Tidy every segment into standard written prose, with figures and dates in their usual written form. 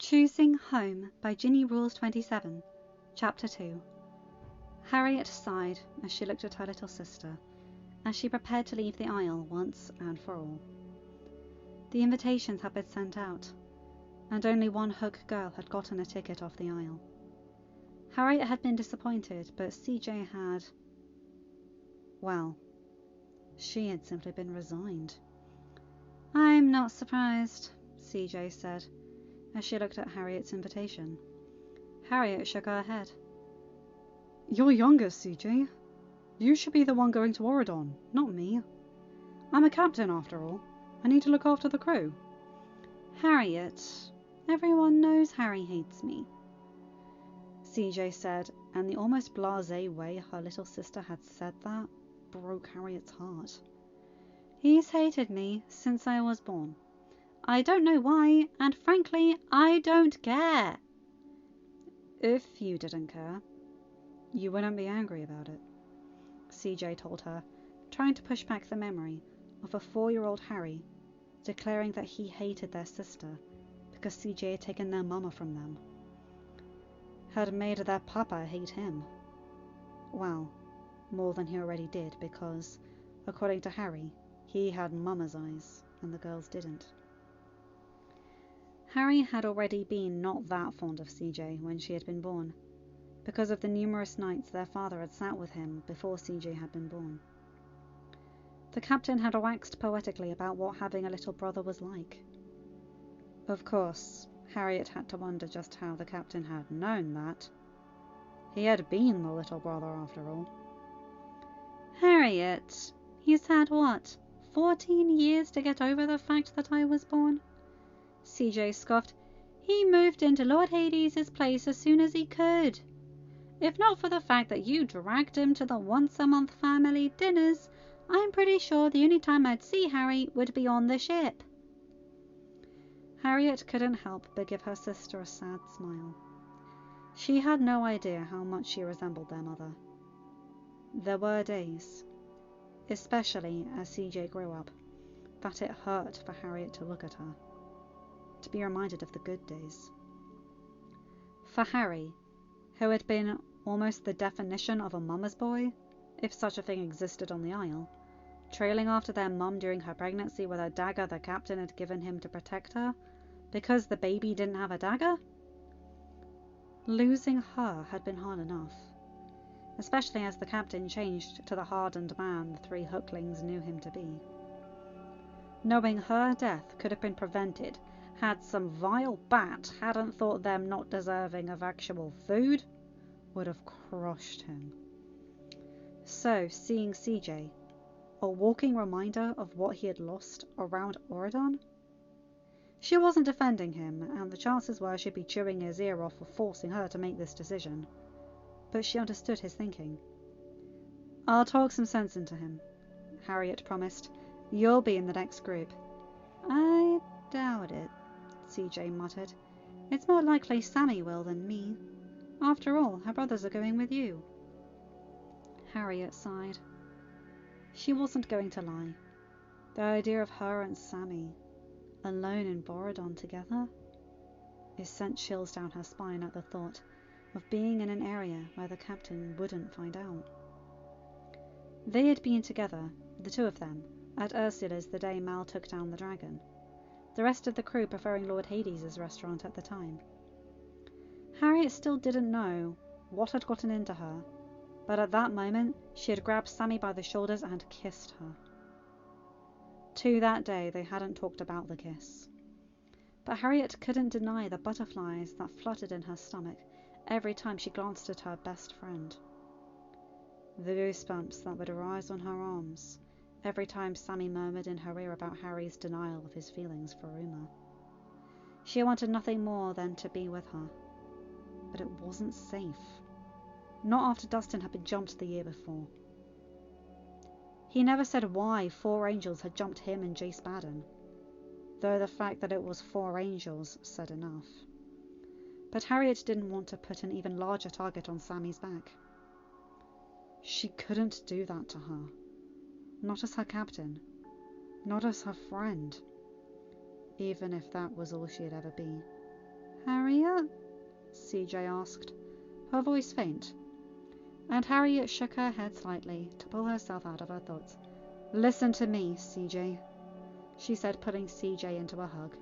Choosing Home by ginnyrules27, Chapter 2. Harriet sighed as she looked at her little sister, as she prepared to leave the aisle once and for all. The invitations had been sent out, and only one Hook girl had gotten a ticket off the aisle. Harriet had been disappointed, but CJ had... well, she had simply been resigned. "I'm not surprised," CJ said, as she looked at Harriet's invitation. Harriet shook her head. "You're younger, CJ. You should be the one going to Oridon, not me. I'm a captain, after all. I need to look after the crew." "Harriet, everyone knows Harry hates me," CJ said, and the almost blasé way her little sister had said that broke Harriet's heart. "He's hated me since I was born. I don't know why, and frankly, I don't care." "If you didn't care, you wouldn't be angry about it," CJ told her, trying to push back the memory of a 4-year-old Harry declaring that he hated their sister because CJ had taken their mama from them. Had made their papa hate him. Well, more than he already did, because, according to Harry, he had mama's eyes and the girls didn't. Harry had already been not that fond of CJ when she had been born, because of the numerous nights their father had sat with him before CJ had been born. The captain had waxed poetically about what having a little brother was like. Of course, Harriet had to wonder just how the captain had known that. He had been the little brother after all. "Harriet, he's had what, 14 years to get over the fact that I was born?" CJ scoffed. "He moved into Lord Hades' place as soon as he could. If not for the fact that you dragged him to the once-a-month family dinners, I'm pretty sure the only time I'd see Harry would be on the ship." Harriet couldn't help but give her sister a sad smile. She had no idea how much she resembled their mother. There were days, especially as CJ grew up, that it hurt for Harriet to look at her, to be reminded of the good days. For Harry, who had been almost the definition of a mama's boy, if such a thing existed on the Isle, trailing after their mum during her pregnancy with a dagger the captain had given him to protect her, because the baby didn't have a dagger? Losing her had been hard enough, especially as the captain changed to the hardened man the 3 Hooklings knew him to be. Knowing her death could have been prevented had some vile bat hadn't thought them not deserving of actual food, would have crushed him. So seeing CJ, a walking reminder of what he had lost around Oridon? She wasn't defending him, and the chances were she'd be chewing his ear off for forcing her to make this decision, but she understood his thinking. "I'll talk some sense into him," Harriet promised. "You'll be in the next group." "I doubt it," CJ muttered. "It's more likely Sammy will than me. After all, her brothers are going with you." Harriet sighed. She wasn't going to lie. The idea of her and Sammy, alone in Borodon together, it sent chills down her spine at the thought of being in an area where the captain wouldn't find out. They had been together, the 2 of them, at Ursula's the day Mal took down the dragon, the rest of the crew preferring Lord Hades' restaurant at the time. Harriet still didn't know what had gotten into her, but at that moment she had grabbed Sammy by the shoulders and kissed her. To that day they hadn't talked about the kiss, but Harriet couldn't deny the butterflies that fluttered in her stomach every time she glanced at her best friend. The goosebumps that would rise on her arms every time Sammy murmured in her ear about Harry's denial of his feelings for Uma. She wanted nothing more than to be with her, but it wasn't safe. Not after Dustin had been jumped the year before. He never said why 4 angels had jumped him and Jace Baden, though the fact that it was 4 angels said enough. But Harriet didn't want to put an even larger target on Sammy's back. She couldn't do that to her. Not as her captain. Not as her friend. Even if that was all she'd ever be. Harriet? CJ asked, her voice faint. And Harriet shook her head slightly to pull herself out of her thoughts. Listen to me, CJ, she said, pulling CJ into a hug.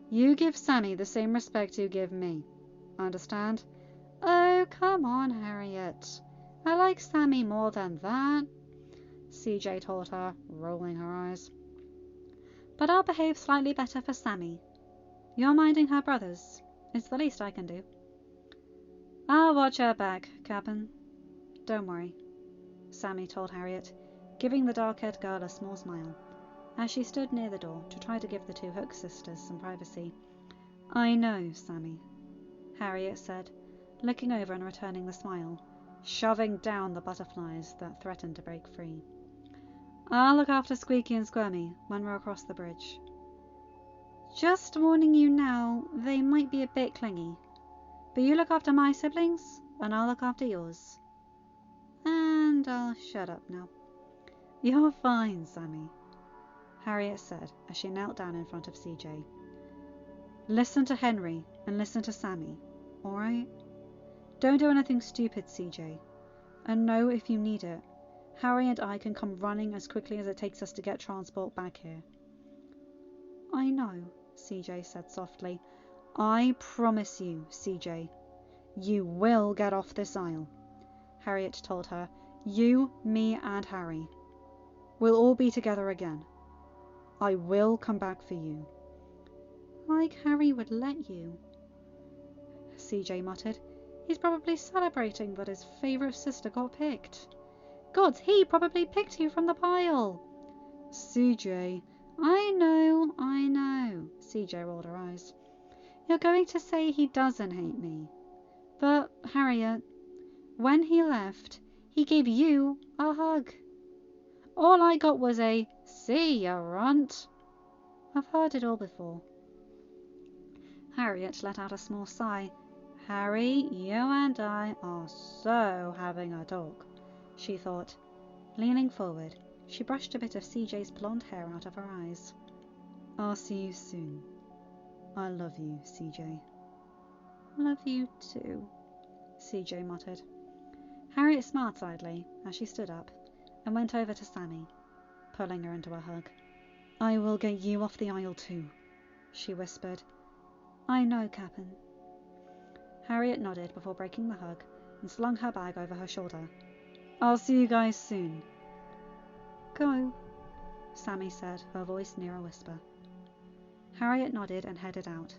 You give Sammy the same respect you give me. Understand? Oh, come on, Harriet. I like Sammy more than that, CJ told her, rolling her eyes. But I'll behave slightly better for Sammy. You're minding her brothers. It's the least I can do. I'll watch her back, Cap'n. Don't worry, Sammy told Harriet, giving the dark-haired girl a small smile, as she stood near the door to try to give the two Hook sisters some privacy. I know, Sammy, Harriet said, looking over and returning the smile, shoving down the butterflies that threatened to break free. I'll look after Squeaky and Squirmy when we're across the bridge. Just warning you now, they might be a bit clingy. But you look after my siblings, and I'll look after yours. And I'll shut up now. You're fine, Sammy, Harriet said as she knelt down in front of CJ. Listen to Henry and listen to Sammy, alright? Don't do anything stupid, CJ. And know if you need it, Harry and I can come running as quickly as it takes us to get transport back here. I know, CJ said softly. I promise you, CJ. You will get off this isle, Harriet told her. You, me, and Harry. We'll all be together again. I will come back for you. Like Harry would let you, CJ muttered. He's probably celebrating that his favourite sister got picked. Gods, he probably picked you from the pile. CJ, I know, CJ rolled her eyes. You're going to say he doesn't hate me. But, Harriet, when he left, he gave you a hug. All I got was a, see ya, runt. I've heard it all before. Harriet let out a small sigh. Harry, you and I are so having a talk, she thought. Leaning forward, she brushed a bit of CJ's blonde hair out of her eyes. I'll see you soon. I love you, CJ. Love you too, CJ muttered. Harriet smiled slightly as she stood up and went over to Sammy, pulling her into a hug. I will get you off the isle too, she whispered. I know, Cap'n. Harriet nodded before breaking the hug and slung her bag over her shoulder. I'll see you guys soon. Go, Sammy said, her voice near a whisper. Harriet nodded and headed out,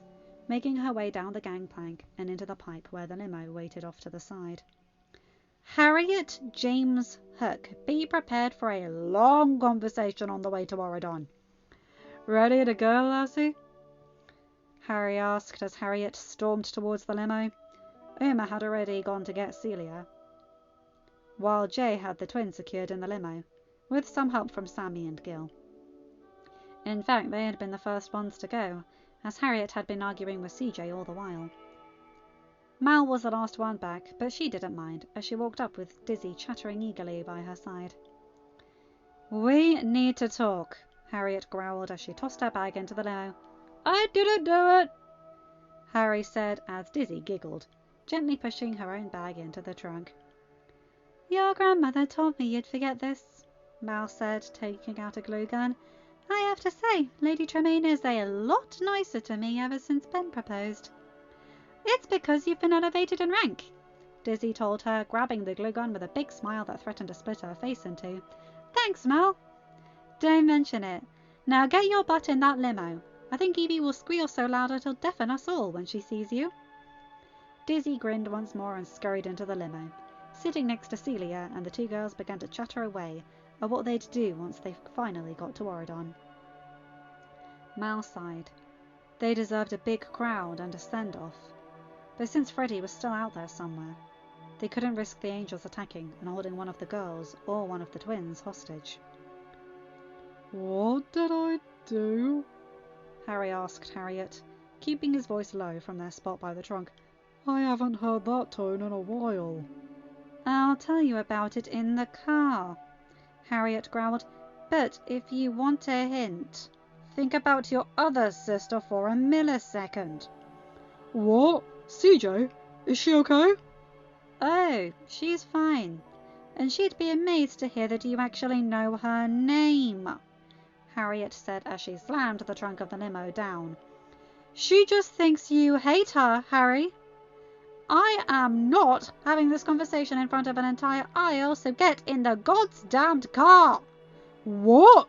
making her way down the gangplank and into the pipe where the limo waited off to the side. Harriet James Hook, be prepared for a long conversation on the way to Oridon. Ready to go, Lassie? Harry asked as Harriet stormed towards the limo. Uma had already gone to get Celia, while Jay had the twins secured in the limo, with some help from Sammy and Gil. In fact, they had been the first ones to go, as Harriet had been arguing with CJ all the while. Mal was the last one back, but she didn't mind, as she walked up with Dizzy chattering eagerly by her side. We need to talk, Harriet growled as she tossed her bag into the limo. I didn't do it, Harry said as Dizzy giggled, gently pushing her own bag into the trunk. Your grandmother told me you'd forget this, Mal said, taking out a glue gun. I have to say, Lady Tremaine is a lot nicer to me ever since Ben proposed. It's because you've been elevated in rank, Dizzy told her, grabbing the glue gun with a big smile that threatened to split her face in two. Thanks, Mal. Don't mention it. Now get your butt in that limo. I think Evie will squeal so loud it'll deafen us all when she sees you. Dizzy grinned once more and scurried into the limo, sitting next to Celia, and the two girls began to chatter away at what they'd do once they finally got to Oridon. Mal sighed. They deserved a big crowd and a send-off. But since Freddie was still out there somewhere, they couldn't risk the angels attacking and holding one of the girls or one of the twins hostage. What did I do? Harry asked Harriet, keeping his voice low from their spot by the trunk. I haven't heard that tone in a while. I'll tell you about it in the car, Harriet growled. But if you want a hint, think about your other sister for a millisecond. What? CJ? Is she okay? Oh, she's fine. And she'd be amazed to hear that you actually know her name, Harriet said as she slammed the trunk of the limo down. She just thinks you hate her, Harry. I am not having this conversation in front of an entire aisle, so get in the goddamned car. What?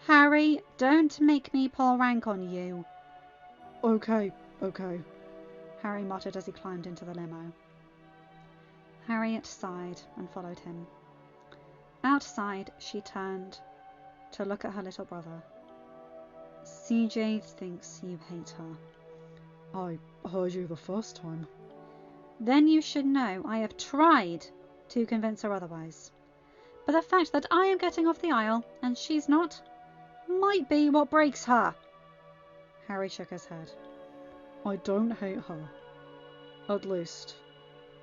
Harry, don't make me pull rank on you. Okay. Harry muttered as he climbed into the limo. Harriet sighed and followed him. Outside, she turned to look at her little brother. CJ thinks you hate her. I heard you the first time. Then you should know I have tried to convince her otherwise. But the fact that I am getting off the aisle and she's not might be what breaks her. Harry shook his head. I don't hate her. At least,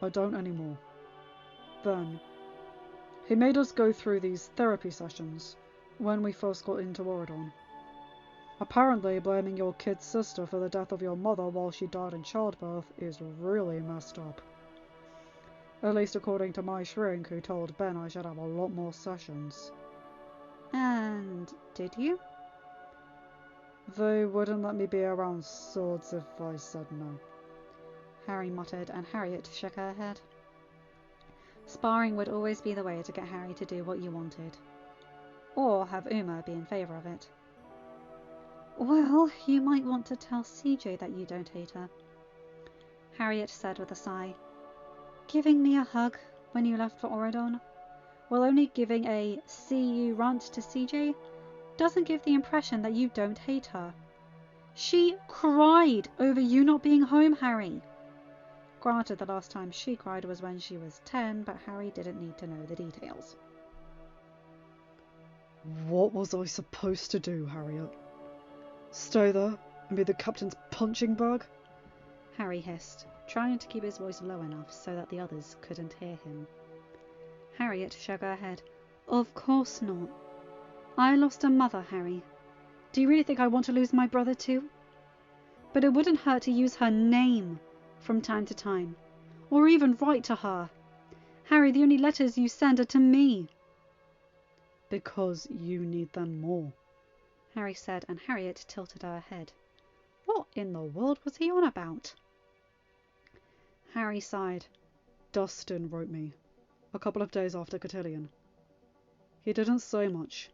I don't anymore. Ben, he made us go through these therapy sessions when we first got into Oregon. Apparently, blaming your kid's sister for the death of your mother while she died in childbirth is really messed up. At least according to my shrink, who told Ben I should have a lot more sessions. And did you? They wouldn't let me be around swords if I said no. Harry muttered, and Harriet shook her head. Sparring would always be the way to get Harry to do what you wanted. Or have Uma be in favour of it. Well, you might want to tell CJ that you don't hate her, Harriet said with a sigh. Giving me a hug when you left for Oregon, while only giving a see you runt to CJ, doesn't give the impression that you don't hate her. She cried over you not being home, Harry. Granted, the last time she cried was when she was 10, but Harry didn't need to know the details. What was I supposed to do, Harriet? Stay there and be the captain's punching bag? Harry hissed, trying to keep his voice low enough so that the others couldn't hear him. Harriet shook her head. Of course not. I lost a mother, Harry. Do you really think I want to lose my brother too? But it wouldn't hurt to use her name from time to time, or even write to her. Harry, the only letters you send are to me. Because you need them more, Harry said, and Harriet tilted her head. What in the world was he on about? Harry sighed. Dustin wrote me, a couple of days after Cotillion. He didn't say much,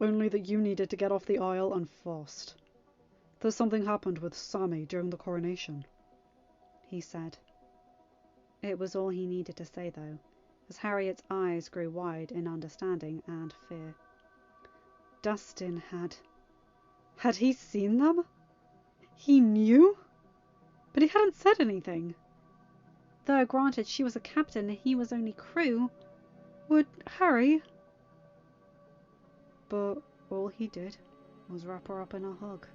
only that you needed to get off the aisle and fast. That something happened with Sammy during the coronation, he said. It was all he needed to say, though, as Harriet's eyes grew wide in understanding and fear. Dustin had he seen them? He knew? But he hadn't said anything. Though, granted, she was a captain and he was only crew. Would Harry? But all he did was wrap her up in a hug,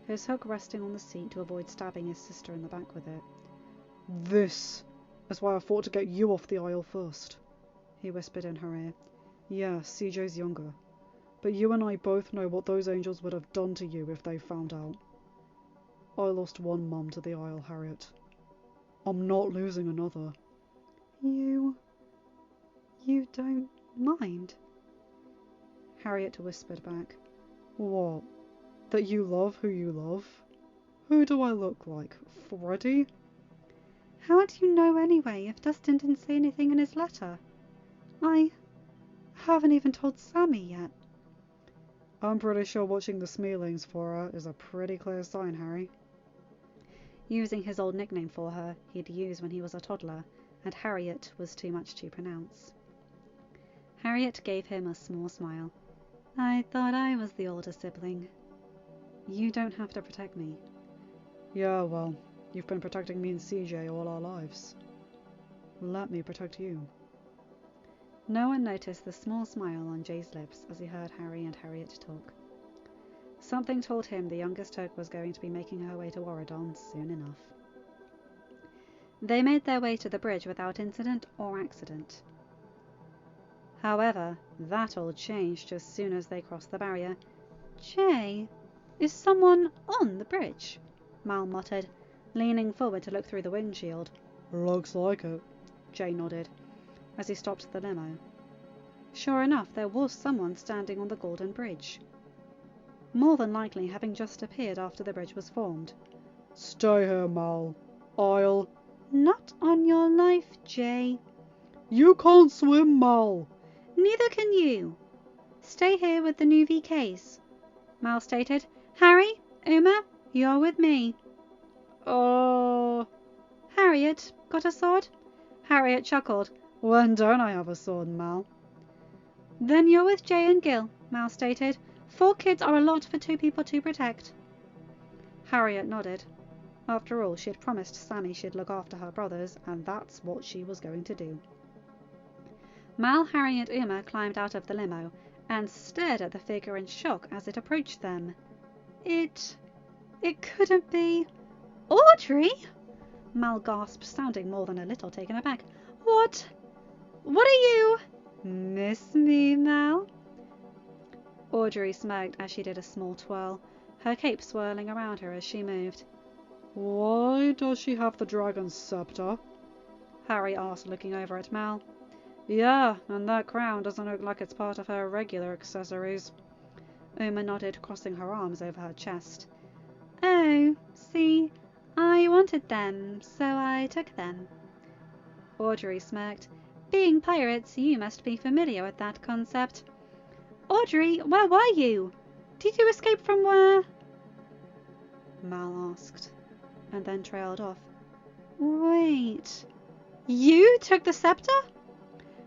his hook resting on the seat to avoid stabbing his sister in the back with it. This is why I fought to get you off the aisle first, he whispered in her ear. Yeah, CJ's younger, but you and I both know what those angels would have done to you if they found out. I lost one mum to the aisle, Harriet. I'm not losing another. You don't mind? Harriet whispered back. What? That you love who you love? Who do I look like? Freddy? How do you know anyway if Dustin didn't say anything in his letter? I haven't even told Sammy yet. I'm pretty sure watching the Smealings for her is a pretty clear sign, Harry. Using his old nickname for her he'd used when he was a toddler, and Harriet was too much to pronounce. Harriet gave him a small smile. I thought I was the older sibling. You don't have to protect me. Yeah, well, you've been protecting me and CJ all our lives. Let me protect you. No one noticed the small smile on Jay's lips as he heard Harry and Harriet talk. Something told him the youngest Hook was going to be making her way to Oregon soon enough. They made their way to the bridge without incident or accident. However, that all changed as soon as they crossed the barrier. Jay, is someone on the bridge? Mal muttered, leaning forward to look through the windshield. Looks like it, Jay nodded, as he stopped the limo. Sure enough, there was someone standing on the Golden Bridge. More than likely having just appeared after the bridge was formed. Stay here, Mal. I'll... Not on your life, Jay. You can't swim, Mal. Neither can you. Stay here with the new VKs, Mal stated. Harry, Uma, you're with me. Oh... Harriet, got a sword? Harriet chuckled. When don't I have a sword, Mal? Then you're with Jay and Gil, Mal stated. 4 kids are a lot for 2 people to protect. Harriet nodded. After all, she had promised Sammy she'd look after her brothers, and that's what she was going to do. Mal, Harry and Uma climbed out of the limo and stared at the figure in shock as it approached them. It couldn't be... Audrey? Mal gasped, sounding more than a little taken aback. What are you... Miss me, Mal? Audrey smirked as she did a small twirl, her cape swirling around her as she moved. Why does she have the dragon's scepter? Harry asked, looking over at Mal. Yeah, and that crown doesn't look like it's part of her regular accessories. Uma nodded, crossing her arms over her chest. Oh, see, I wanted them, so I took them. Audrey smirked. Being pirates, you must be familiar with that concept. Audrey, where were you? Did you escape from where? Mal asked, and then trailed off. Wait, you took the scepter?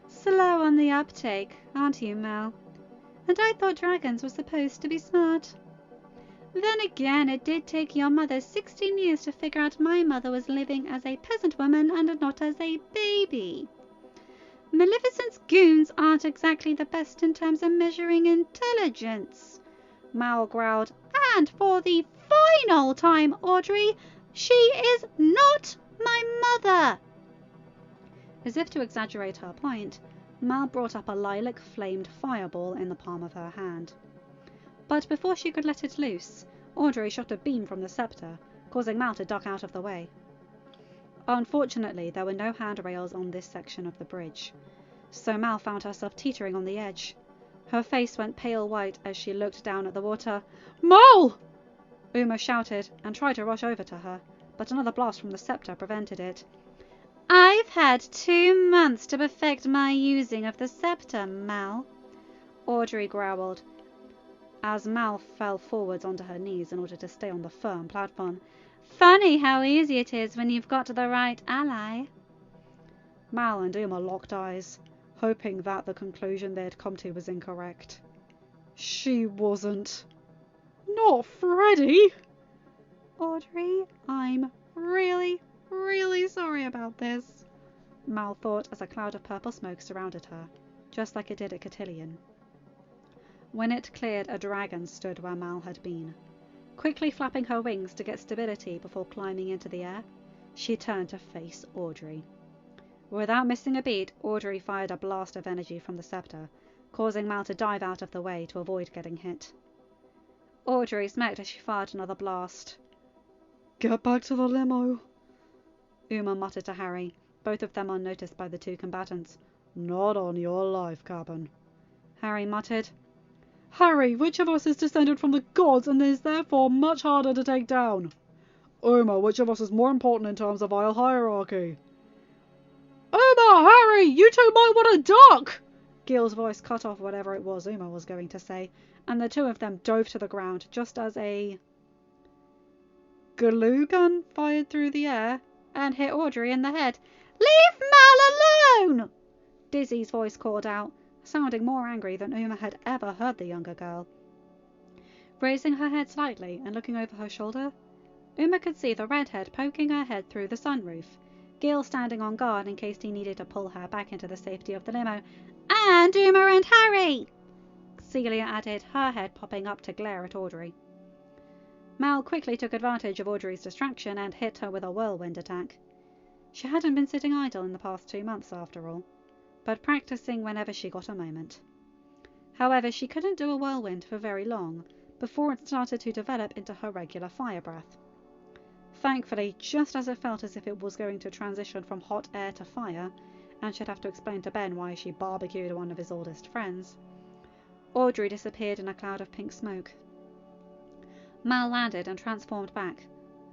Slow on the uptake, aren't you, Mal? And I thought dragons were supposed to be smart. Then again, it did take your mother 16 years to figure out my mother was living as a peasant woman and not as a baby. Maleficent's goons aren't exactly the best in terms of measuring intelligence, Mal growled. And for the final time, Audrey, she is not my mother. As if to exaggerate her point, Mal brought up a lilac-flamed fireball in the palm of her hand. But before she could let it loose, Audrey shot a beam from the scepter, causing Mal to duck out of the way. Unfortunately, there were no handrails on this section of the bridge, so Mal found herself teetering on the edge. Her face went pale white as she looked down at the water. Mal! Uma shouted and tried to rush over to her, but another blast from the scepter prevented it. I've had 2 months to perfect my using of the scepter, Mal, Audrey growled, as Mal fell forwards onto her knees in order to stay on the firm platform. Funny how easy it is when you've got the right ally. Mal and Uma locked eyes, hoping that the conclusion they had come to was incorrect. She wasn't. Not Freddy! Audrey, I'm really sorry about this, Mal thought as a cloud of purple smoke surrounded her, just like it did at Cotillion. When it cleared, a dragon stood where Mal had been. Quickly flapping her wings to get stability before climbing into the air, she turned to face Audrey. Without missing a beat, Audrey fired a blast of energy from the scepter, causing Mal to dive out of the way to avoid getting hit. Audrey smacked as she fired another blast. Get back to the limo, Uma muttered to Harry, both of them unnoticed by the 2 combatants. Not on your life, Captain. Harry muttered. Harry, which of us is descended from the gods and is therefore much harder to take down? Uma, which of us is more important in terms of our hierarchy? Uma, Harry, you 2 might want to duck! Gil's voice cut off whatever it was Uma was going to say, and the 2 of them dove to the ground just as a glue gun fired through the air and hit Audrey in the head. Leave Mal alone! Dizzy's voice called out, sounding more angry than Uma had ever heard the younger girl. Raising her head slightly and looking over her shoulder, Uma could see the redhead poking her head through the sunroof, Gil standing on guard in case he needed to pull her back into the safety of the limo. And Uma and Harry! Celia added, her head popping up to glare at Audrey. Mal quickly took advantage of Audrey's distraction and hit her with a whirlwind attack. She hadn't been sitting idle in the past 2 months after all, but practicing whenever she got a moment. However, she couldn't do a whirlwind for very long before it started to develop into her regular fire breath. Thankfully, just as it felt as if it was going to transition from hot air to fire, and she'd have to explain to Ben why she barbecued one of his oldest friends, Audrey disappeared in a cloud of pink smoke. Mal landed and transformed back,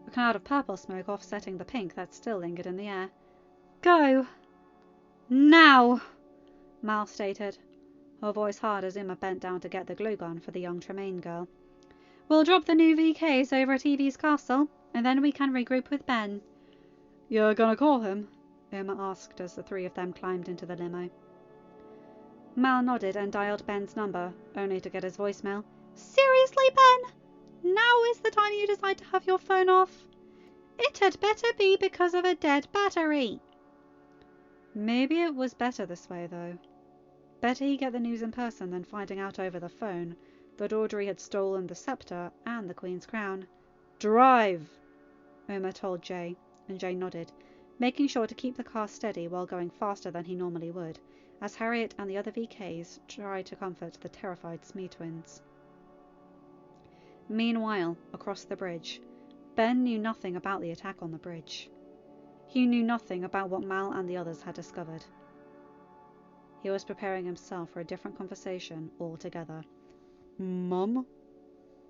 a cloud of purple smoke offsetting the pink that still lingered in the air. Go! Now! Mal stated, her voice hard as Emma bent down to get the glue gun for the young Tremaine girl. We'll drop the new VKs over at Evie's castle, and then we can regroup with Ben. You're gonna call him? Emma asked as the three of them climbed into the limo. Mal nodded and dialed Ben's number, only to get his voicemail. Seriously, Ben? Now is the time you decide to have your phone off? It had better be because of a dead battery. Maybe it was better this way, though. Better he get the news in person than finding out over the phone that Audrey had stolen the scepter and the Queen's crown. Drive! Omar told Jay, and Jay nodded, making sure to keep the car steady while going faster than he normally would, as Harriet and the other VKs tried to comfort the terrified Smee twins. Meanwhile, across the bridge, Ben knew nothing about the attack on the bridge. He knew nothing about what Mal and the others had discovered. He was preparing himself for a different conversation altogether. Mum?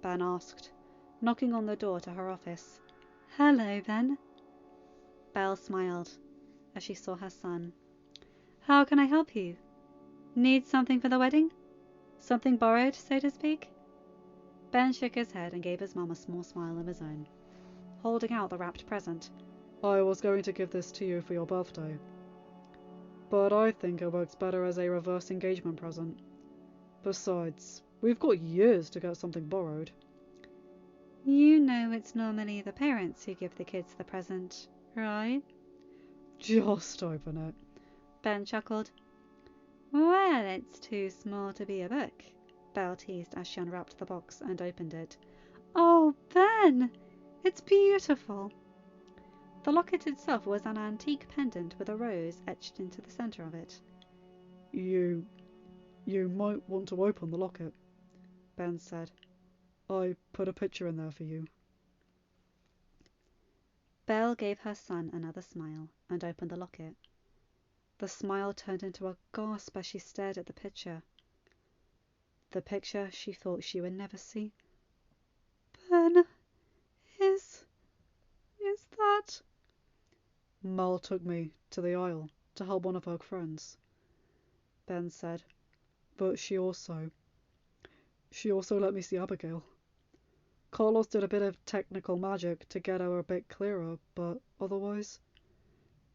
Ben asked, knocking on the door to her office. Hello, Ben. Belle smiled as she saw her son. How can I help you? Need something for the wedding? Something borrowed, so to speak? Ben shook his head and gave his mum a small smile of his own, holding out the wrapped present. I was going to give this to you for your birthday, but I think it works better as a reverse engagement present. Besides, we've got years to get something borrowed. You know it's normally the parents who give the kids the present, right? Just open it. Ben chuckled. Well, it's too small to be a book, Belle teased as she unwrapped the box and opened it. Oh, Ben! It's beautiful! The locket itself was an antique pendant with a rose etched into the centre of it. You might want to open the locket, Ben said. I put a picture in there for you. Belle gave her son another smile and opened the locket. The smile turned into a gasp as she stared at the picture. The picture she thought she would never see. Ben, is that... Mal took me to the aisle to help one of her friends, Ben said, but she also let me see Abigail. Carlos did a bit of technical magic to get her a bit clearer, but otherwise,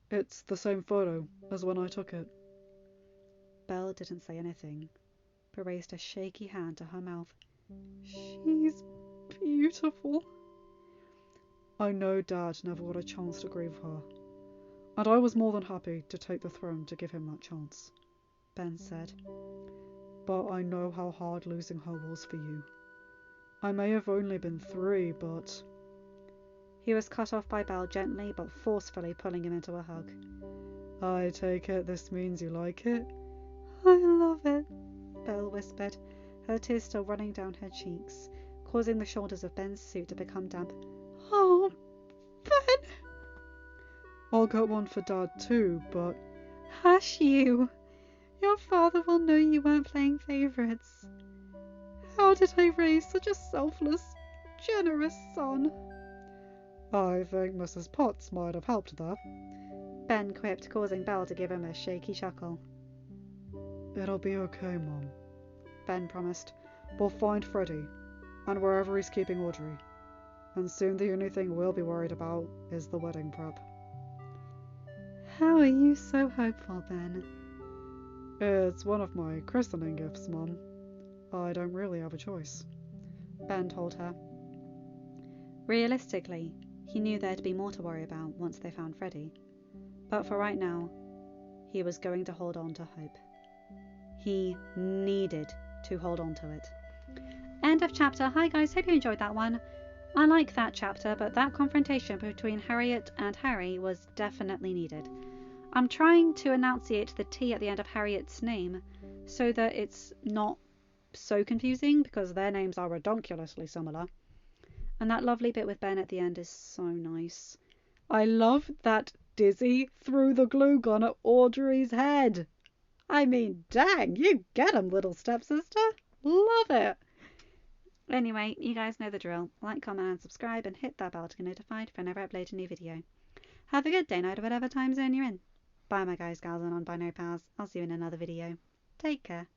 it's the same photo as when I took it. Belle didn't say anything, but raised a shaky hand to her mouth. She's beautiful. I know Dad never got a chance to grieve her, and I was more than happy to take the throne to give him that chance, Ben said. But I know how hard losing her was for you. I may have only been 3, but... He was cut off by Belle gently but forcefully pulling him into a hug. I take it this means you like it? I love it, Belle whispered, her tears still running down her cheeks, causing the shoulders of Ben's suit to become damp. Oh, Ben! I'll get one for Dad too, but... Hush you! Your father will know you weren't playing favourites. How did I raise such a selfless, generous son? I think Mrs. Potts might have helped there, Ben quipped, causing Belle to give him a shaky chuckle. It'll be okay, Mum, Ben promised. We'll find Freddie, and wherever he's keeping Audrey, and soon the only thing we'll be worried about is the wedding prep. How are you so hopeful, Ben? It's one of my christening gifts, Mum. I don't really have a choice, Ben told her. Realistically, he knew there'd be more to worry about once they found Freddie. But for right now, he was going to hold on to hope. He needed to hold on to it. End of chapter. Hi guys, hope you enjoyed that one. I like that chapter, but that confrontation between Harriet and Harry was definitely needed. I'm trying to enunciate the T at the end of Harriet's name so that it's not so confusing because their names are redonkulously similar. And that lovely bit with Ben at the end is so nice. I love that Dizzy threw the glue gun at Audrey's head. I mean, dang, you get 'em, little stepsister. Love it. Anyway, you guys know the drill. Like, comment, and subscribe, and hit that bell to get notified whenever I upload a new video. Have a good day, night, or whatever time zone you're in. Bye, my guys, gals, and non-binary pals. I'll see you in another video. Take care.